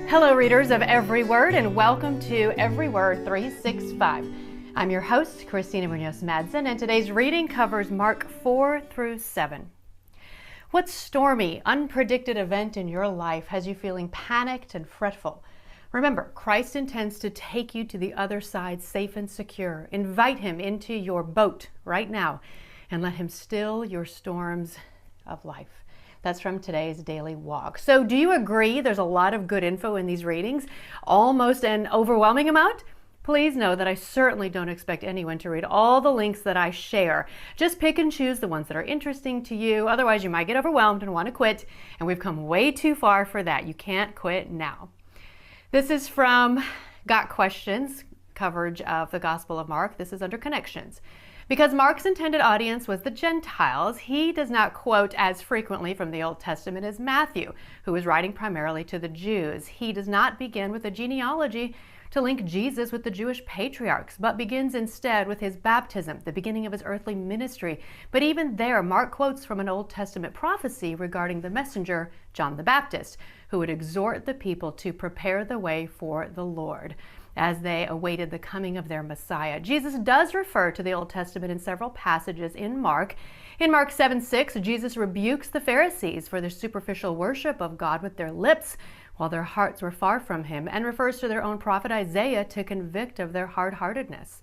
Hello, readers of Every Word, and welcome to Every Word 365. I'm your host, Christina Munoz Madsen, and today's reading covers Mark 4 through 7. What stormy, unpredicted event in your life has you feeling panicked and fretful? Remember, Christ intends to take you to the other side safe and secure. Invite him into your boat right now and let him still your storms of life. That's from today's daily walk. So do you agree there's a lot of good info in these readings? Almost an overwhelming amount? Please know that I certainly don't expect anyone to read all the links that I share. Just pick and choose the ones that are interesting to you. Otherwise, you might get overwhelmed and want to quit. And we've come way too far for that. You can't quit now. This is from Got Questions, coverage of the Gospel of Mark. This is under Connections. Because Mark's intended audience was the Gentiles, he does not quote as frequently from the Old Testament as Matthew, who is writing primarily to the Jews. He does not begin with a genealogy to link Jesus with the Jewish patriarchs, but begins instead with his baptism, the beginning of his earthly ministry. But even there, Mark quotes from an Old Testament prophecy regarding the messenger, John the Baptist, who would exhort the people to prepare the way for the Lord as they awaited the coming of their Messiah. Jesus does refer to the Old Testament in several passages in Mark. In Mark 7:6, Jesus rebukes the Pharisees for their superficial worship of God with their lips, while their hearts were far from him, and refers to their own prophet Isaiah to convict of their hard-heartedness.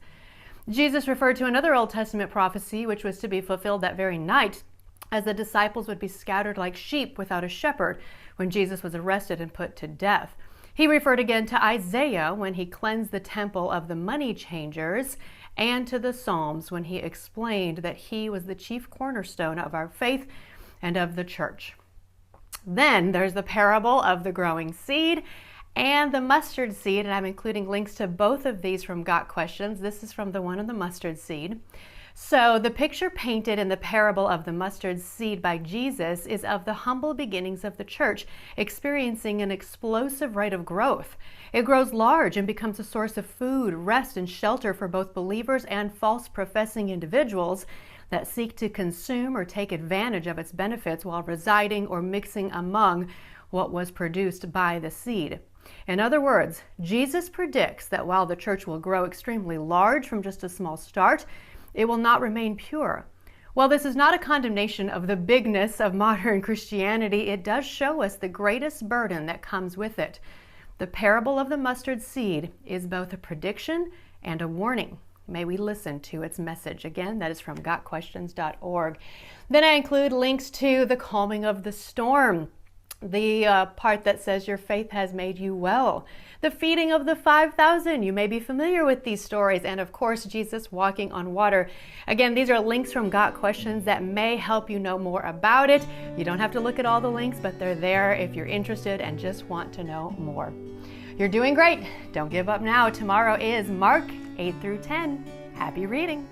Jesus referred to another Old Testament prophecy, which was to be fulfilled that very night, as the disciples would be scattered like sheep without a shepherd when Jesus was arrested and put to death. He referred again to Isaiah when he cleansed the temple of the money changers, and to the Psalms when he explained that he was the chief cornerstone of our faith and of the church. Then there's the parable of the growing seed and the mustard seed, and I'm including links to both of these from Got Questions. This is from the one on the mustard seed. So the picture painted in the parable of the mustard seed by Jesus is of the humble beginnings of the church, experiencing an explosive rate of growth. It grows large and becomes a source of food, rest, and shelter for both believers and false professing individuals that seek to consume or take advantage of its benefits while residing or mixing among what was produced by the seed. In other words, Jesus predicts that while the church will grow extremely large from just a small start, it will not remain pure. While this is not a condemnation of the bigness of modern Christianity, it does show us the greatest burden that comes with it. The parable of the mustard seed is both a prediction and a warning. May we listen to its message. Again, that is from gotquestions.org. Then I include links to the calming of the storm, the part that says your faith has made you well, the feeding of the 5,000. You may be familiar with these stories, and of course, Jesus walking on water. Again, these are links from Got Questions that may help you know more about it. You don't have to look at all the links, but they're there if you're interested and just want to know more. You're doing great. Don't give up now. Tomorrow is Mark 8 through 10. Happy reading.